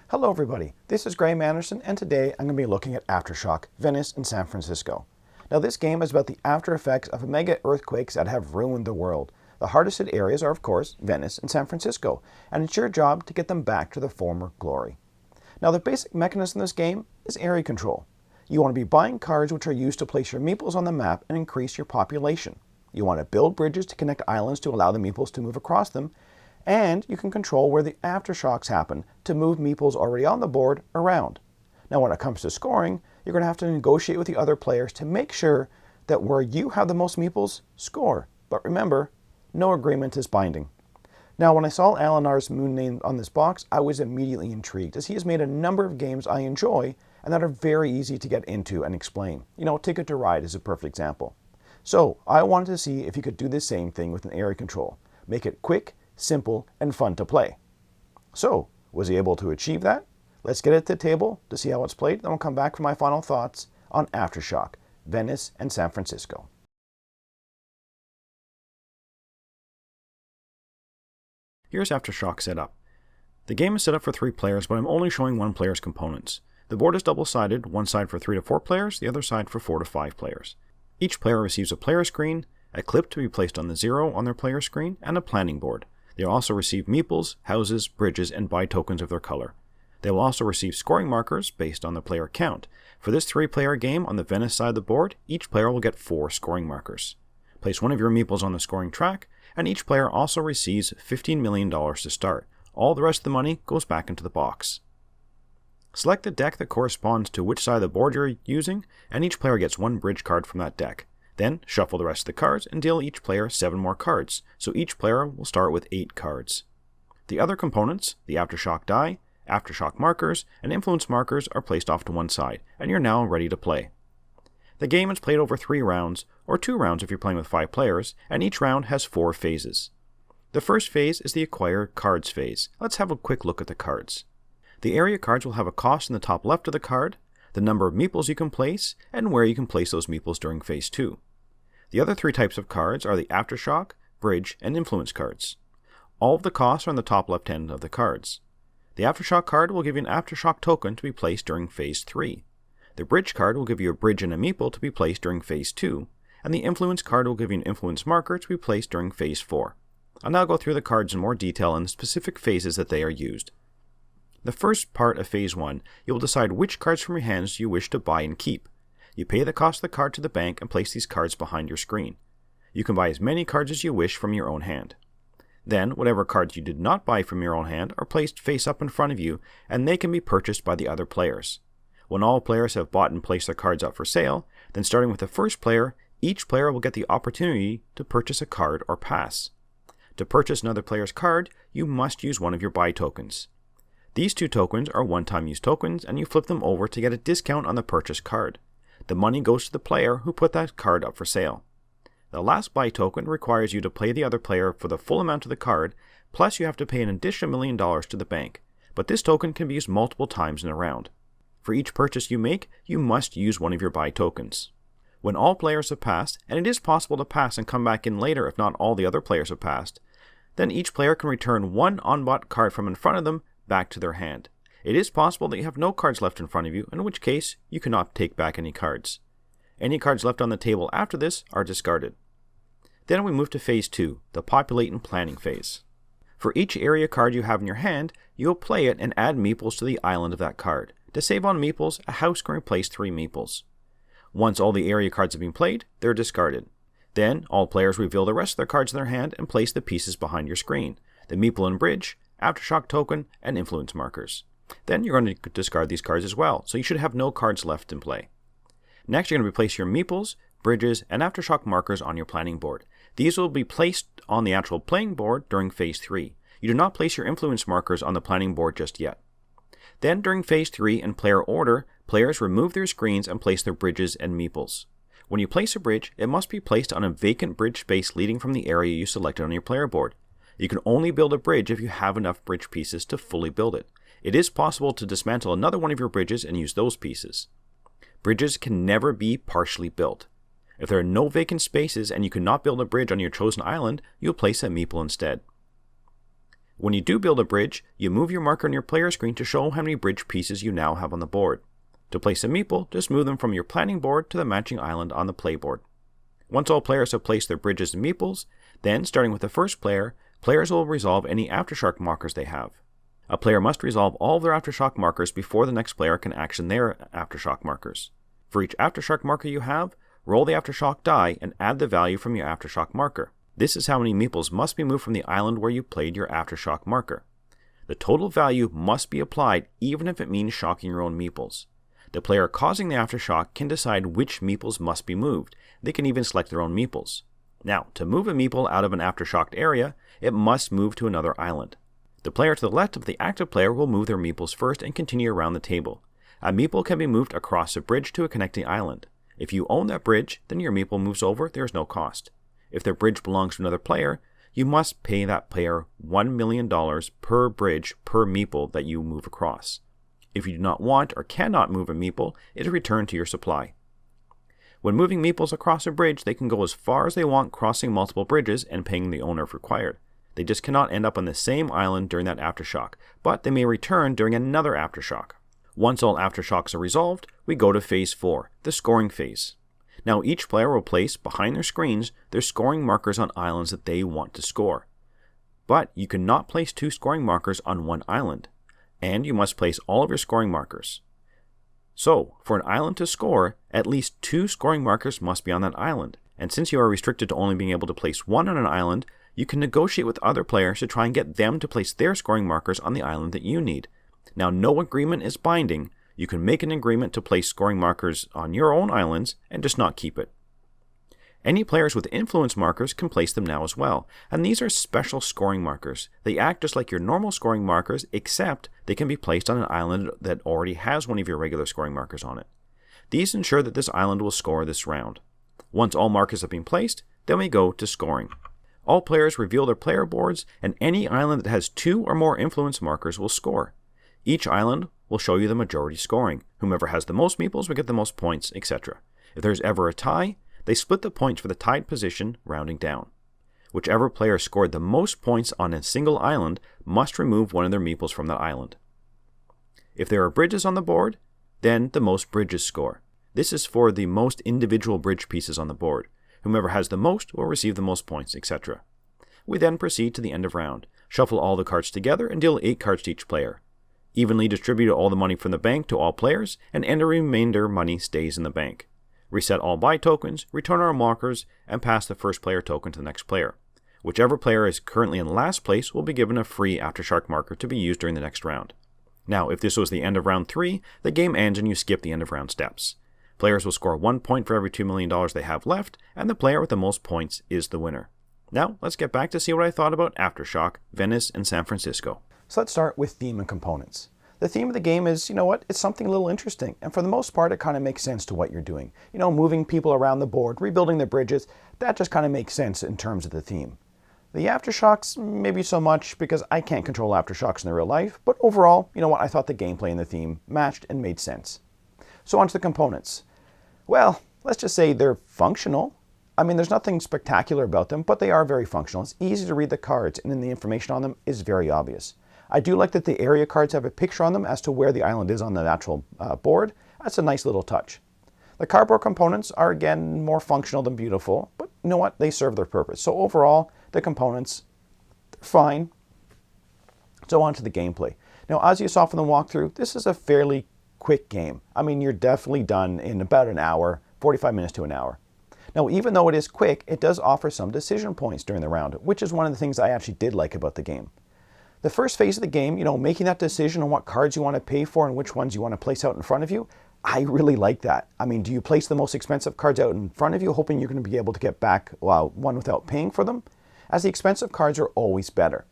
Hello everybody, this is Graeme Anderson, and today I'm going to be looking at Aftershock, Venice and San Francisco. Now this game is about the after effects of mega earthquakes that have ruined the world. The hardest hit areas are of course Venice and San Francisco, and it's your job to get them back to their former glory. Now the basic mechanism in this game is area control. You want to be buying cards which are used to place your meeples on the map and increase your population. You want to build bridges to connect islands to allow the meeples to move across them, and you can control where the aftershocks happen to move meeples already on the board around. Now when it comes to scoring, you're going to have to negotiate with the other players to make sure that where you have the most meeples, score. But remember, no agreement is binding. Now when I saw Alanar's moon name on this box, I was immediately intrigued, as he has made a number of games I enjoy and that are very easy to get into and explain. You know, Ticket to Ride is a perfect example. So I wanted to see if you could do the same thing with an area control. Make it quick, simple, and fun to play. So, was he able to achieve that? Let's get it to the table to see how it's played, then I'll come back for my final thoughts on Aftershock, Venice and San Francisco. Here's Aftershock set up. The game is set up for 3 players, but I'm only showing one player's components. The board is double-sided, one side for 3 to 4 players, the other side for 4 to 5 players. Each player receives a player screen, a clip to be placed on the 0 on their player screen, and a planning board. They will also receive meeples, houses, bridges, and buy tokens of their color. They will also receive scoring markers based on the player count. For this 3-player game on the Venice side of the board, each player will get 4 scoring markers. Place one of your meeples on the scoring track, and each player also receives $15 million to start. All the rest of the money goes back into the box. Select the deck that corresponds to which side of the board you're using, and each player gets 1 bridge card from that deck. Then, shuffle the rest of the cards and deal each player 7 more cards, so each player will start with 8 cards. The other components, the Aftershock die, Aftershock markers, and influence markers are placed off to one side, and you're now ready to play. The game is played over 3 rounds, or 2 rounds if you're playing with 5 players, and each round has 4 phases. The first phase is the acquire cards phase. Let's have a quick look at the cards. The area cards will have a cost in the top left of the card, the number of meeples you can place, and where you can place those meeples during phase 2. The other 3 types of cards are the Aftershock, Bridge, and Influence cards. All of the costs are on the top left hand of the cards. The Aftershock card will give you an Aftershock token to be placed during phase 3. The Bridge card will give you a bridge and a meeple to be placed during phase 2, and the Influence card will give you an influence marker to be placed during phase 4. I'll now go through the cards in more detail and the specific phases that they are used. The first part of phase 1, you will decide which cards from your hands you wish to buy and keep. You pay the cost of the card to the bank and place these cards behind your screen. You can buy as many cards as you wish from your own hand. Then, whatever cards you did not buy from your own hand are placed face up in front of you, and they can be purchased by the other players. When all players have bought and placed their cards up for sale, then starting with the first player, each player will get the opportunity to purchase a card or pass. To purchase another player's card, you must use one of your buy tokens. These 2 tokens are one-time use tokens, and you flip them over to get a discount on the purchased card. The money goes to the player who put that card up for sale. The last buy token requires you to pay the other player for the full amount of the card, plus you have to pay an additional $1 million to the bank, but this token can be used multiple times in a round. For each purchase you make, you must use one of your buy tokens. When all players have passed, and it is possible to pass and come back in later if not all the other players have passed, then each player can return one unbought card from in front of them back to their hand. It is possible that you have no cards left in front of you, in which case you cannot take back any cards. Any cards left on the table after this are discarded. Then we move to phase 2, the populate and planning phase. For each area card you have in your hand, you will play it and add meeples to the island of that card. To save on meeples, a house can replace 3 meeples. Once all the area cards have been played, they're discarded. Then, all players reveal the rest of their cards in their hand and place the pieces behind your screen, the meeple and bridge, Aftershock token, and influence markers. Then you're going to discard these cards as well, so you should have no cards left in play. Next, you're going to replace your meeples, bridges, and Aftershock markers on your planning board. These will be placed on the actual playing board during phase 3. You do not place your influence markers on the planning board just yet. Then, during phase 3 in player order, players remove their screens and place their bridges and meeples. When you place a bridge, it must be placed on a vacant bridge space leading from the area you selected on your player board. You can only build a bridge if you have enough bridge pieces to fully build it. It is possible to dismantle another one of your bridges and use those pieces. Bridges can never be partially built. If there are no vacant spaces and you cannot build a bridge on your chosen island, you'll place a meeple instead. When you do build a bridge, you move your marker on your player screen to show how many bridge pieces you now have on the board. To place a meeple, just move them from your planning board to the matching island on the play board. Once all players have placed their bridges and meeples, then, starting with the first player, players will resolve any Aftershock markers they have. A player must resolve all of their Aftershock markers before the next player can action their Aftershock markers. For each Aftershock marker you have, roll the Aftershock die and add the value from your Aftershock marker. This is how many meeples must be moved from the island where you played your Aftershock marker. The total value must be applied even if it means shocking your own meeples. The player causing the Aftershock can decide which meeples must be moved. They can even select their own meeples. Now, to move a meeple out of an Aftershocked area, it must move to another island. The player to the left of the active player will move their meeples first and continue around the table. A meeple can be moved across a bridge to a connecting island. If you own that bridge, then your meeple moves over, there is no cost. If their bridge belongs to another player, you must pay that player $1 million per bridge per meeple that you move across. If you do not want or cannot move a meeple, it is returned to your supply. When moving meeples across a bridge, they can go as far as they want, crossing multiple bridges and paying the owner if required. They just cannot end up on the same island during that Aftershock, but they may return during another Aftershock. Once all Aftershocks are resolved, we go to Phase 4, the scoring phase. Now each player will place, behind their screens, their scoring markers on islands that they want to score. But you cannot place 2 scoring markers on one island, and you must place all of your scoring markers. So, for an island to score, at least 2 scoring markers must be on that island, and since you are restricted to only being able to place 1 on an island, you can negotiate with other players to try and get them to place their scoring markers on the island that you need. Now, no agreement is binding. You can make an agreement to place scoring markers on your own islands and just not keep it. Any players with influence markers can place them now as well, and these are special scoring markers. They act just like your normal scoring markers, except they can be placed on an island that already has one of your regular scoring markers on it. These ensure that this island will score this round. Once all markers have been placed, then we go to scoring. All players reveal their player boards, and any island that has 2 or more influence markers will score. Each island will show you the majority scoring. Whomever has the most meeples will get the most points, etc. If there's ever a tie, they split the points for the tied position, rounding down. Whichever player scored the most points on a single island must remove one of their meeples from that island. If there are bridges on the board, then the most bridges score. This is for the most individual bridge pieces on the board. Whomever has the most will receive the most points, etc. We then proceed to the end of round. Shuffle all the cards together and deal 8 cards to each player. Evenly distribute all the money from the bank to all players, and any remainder money stays in the bank. Reset all buy tokens, return our markers, and pass the first player token to the next player. Whichever player is currently in last place will be given a free Aftershock marker to be used during the next round. Now, if this was the end of round 3, the game ends and you skip the end of round steps. Players will score 1 point for every $2 million they have left, and the player with the most points is the winner. Now, let's get back to see what I thought about Aftershock, Venice, and San Francisco. So let's start with theme and components. The theme of the game is, you know what, it's something a little interesting, and for the most part it kind of makes sense to what you're doing. You know, moving people around the board, rebuilding the bridges, that just kind of makes sense in terms of the theme. The Aftershocks, maybe so much, because I can't control Aftershocks in the real life, but overall, you know what, I thought the gameplay and the theme matched and made sense. So on to the components. Well, let's just say they're functional. I mean, there's nothing spectacular about them, but they are very functional. It's easy to read the cards, and then the information on them is very obvious. I do like that the area cards have a picture on them as to where the island is on the actual board. That's a nice little touch. The cardboard components are, again, more functional than beautiful, but you know what? They serve their purpose. So overall, the components, they're fine. So on to the gameplay. Now, as you saw from the walkthrough, this is a fairly quick game. I mean, you're definitely done in about an hour, 45 minutes to an hour. Now, even though it is quick, it does offer some decision points during the round, which is one of the things I actually did like about the game. The first phase of the game, you know, making that decision on what cards you want to pay for and which ones you want to place out in front of you, I really like that. I mean, do you place the most expensive cards out in front of you, hoping you're going to be able to get back one without paying for them? As the expensive cards are always better.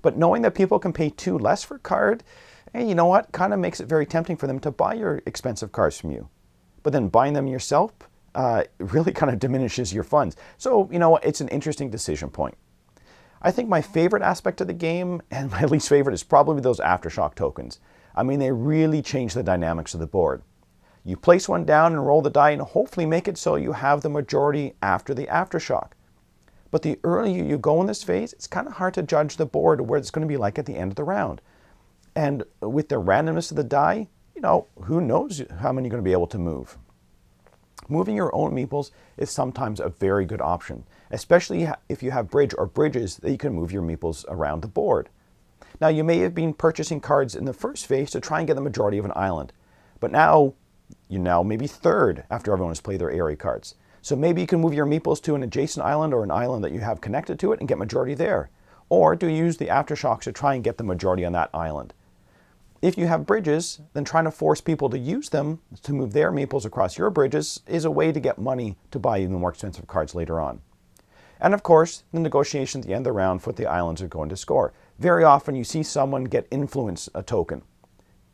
But knowing that people can pay 2 less for a card, you know what, kind of makes it very tempting for them to buy your expensive cards from you. But then buying them yourself really kind of diminishes your funds. So, you know what, it's an interesting decision point. I think my favorite aspect of the game, and my least favorite, is probably those Aftershock tokens. I mean, they really change the dynamics of the board. You place one down and roll the die and hopefully make it so you have the majority after the aftershock. But the earlier you go in this phase, it's kind of hard to judge the board where it's going to be like at the end of the round. And with the randomness of the die, who knows how many you're going to be able to move. Moving your own meeples is sometimes a very good option, especially if you have bridge or bridges that you can move your meeples around the board. Now, you may have been purchasing cards in the first phase to try and get the majority of an island, but now you're maybe third after everyone has played their area cards. So maybe you can move your meeples to an adjacent island or an island that you have connected to it and get majority there. Or do you use the aftershocks to try and get the majority on that island? If you have bridges, then trying to force people to use them to move their meeples across your bridges is a way to get money to buy even more expensive cards later on. And of course, the negotiation at the end of the round for what the islands are going to score. Very often you see someone get influence a token.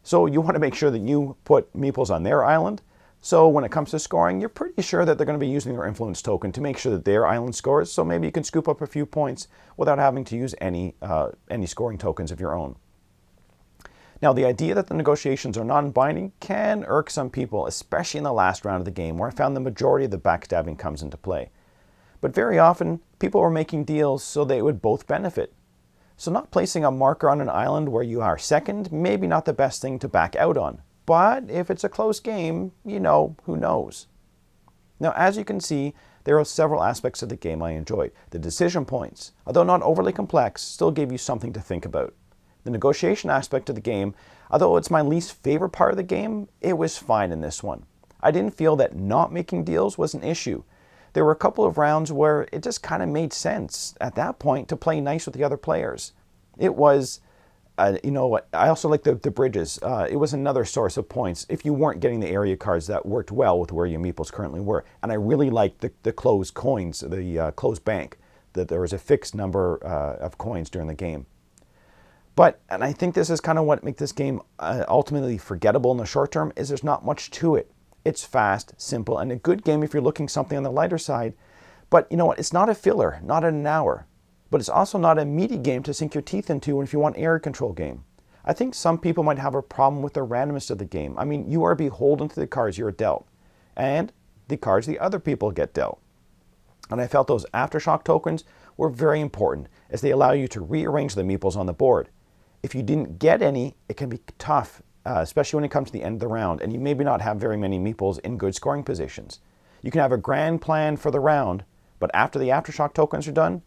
So you want to make sure that you put meeples on their island. So when it comes to scoring, you're pretty sure that they're going to be using their influence token to make sure that their island scores. So maybe you can scoop up a few points without having to use any scoring tokens of your own. Now, the idea that the negotiations are non-binding can irk some people, especially in the last round of the game, where I found the majority of the backstabbing comes into play. But very often, people are making deals so they would both benefit. So not placing a marker on an island where you are second, maybe not the best thing to back out on. But if it's a close game, who knows? Now, as you can see, there are several aspects of the game I enjoyed. The decision points, although not overly complex, still gave you something to think about. The negotiation aspect of the game, although it's my least favorite part of the game, it was fine in this one. I didn't feel that not making deals was an issue. There were a couple of rounds where it just kind of made sense at that point to play nice with the other players. It was, I also like the bridges. It was another source of points if you weren't getting the area cards that worked well with where your meeples currently were. And I really liked the closed coins, the closed bank, that there was a fixed number of coins during the game. And I think this is kind of what makes this game ultimately forgettable in the short term, is there's not much to it. It's fast, simple, and a good game if you're looking something on the lighter side. But you know what? It's not a filler, not an hour. But it's also not a meaty game to sink your teeth into if you want area control game. I think some people might have a problem with the randomness of the game. I mean, you are beholden to the cards you're dealt, and the cards the other people get dealt. And I felt those aftershock tokens were very important, as they allow you to rearrange the meeples on the board. If you didn't get any, it can be tough, especially when it comes to the end of the round, and you maybe not have very many meeples in good scoring positions. You can have a grand plan for the round, but after the aftershock tokens are done,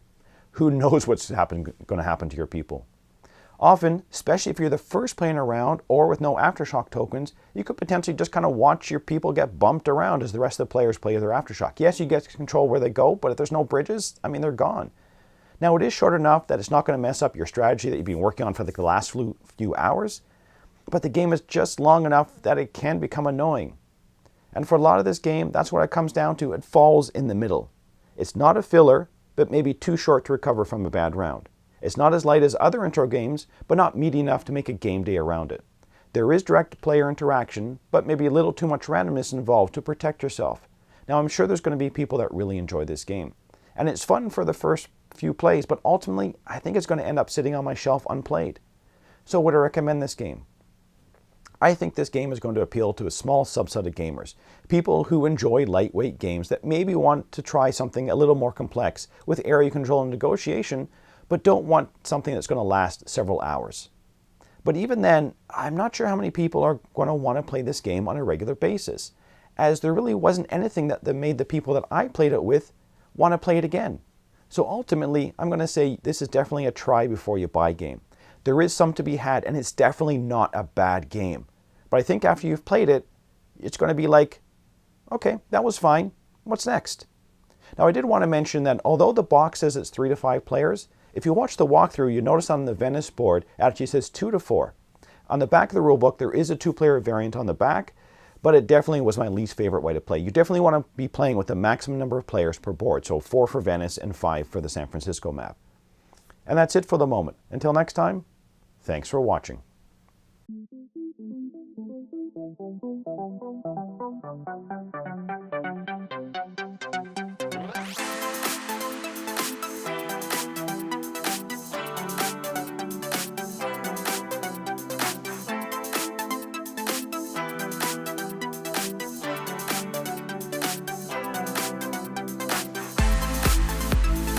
who knows what's going to happen to your people. Often, especially if you're the first player in a round or with no aftershock tokens, you could potentially just kind of watch your people get bumped around as the rest of the players play their aftershock. Yes, you get to control where they go, but if there's no bridges, they're gone. Now, it is short enough that it's not going to mess up your strategy that you've been working on for the last few hours, but the game is just long enough that it can become annoying. And for a lot of this game, that's what it comes down to. It falls in the middle. It's not a filler, but maybe too short to recover from a bad round. It's not as light as other intro games, but not meaty enough to make a game day around it. There is direct player interaction, but maybe a little too much randomness involved to protect yourself. Now, I'm sure there's going to be people that really enjoy this game. And it's fun for the first few plays, but ultimately, I think it's going to end up sitting on my shelf unplayed. So would I recommend this game? I think this game is going to appeal to a small subset of gamers. People who enjoy lightweight games that maybe want to try something a little more complex with area control and negotiation, but don't want something that's going to last several hours. But even then, I'm not sure how many people are going to want to play this game on a regular basis, as there really wasn't anything that made the people that I played it with want to play it again. So ultimately, I'm going to say this is definitely a try before you buy game. There is some to be had, and it's definitely not a bad game. But I think after you've played it, it's going to be like, okay, that was fine. What's next? Now, I did want to mention that although the box says it's 3 to 5 players, if you watch the walkthrough, you notice on the Venice board, it actually says 2 to 4. On the back of the rulebook, there is a 2-player variant on the back, but it definitely was my least favorite way to play. You definitely want to be playing with the maximum number of players per board, so 4 for Venice and 5 for the San Francisco map. And that's it for the moment. Until next time, thanks for watching.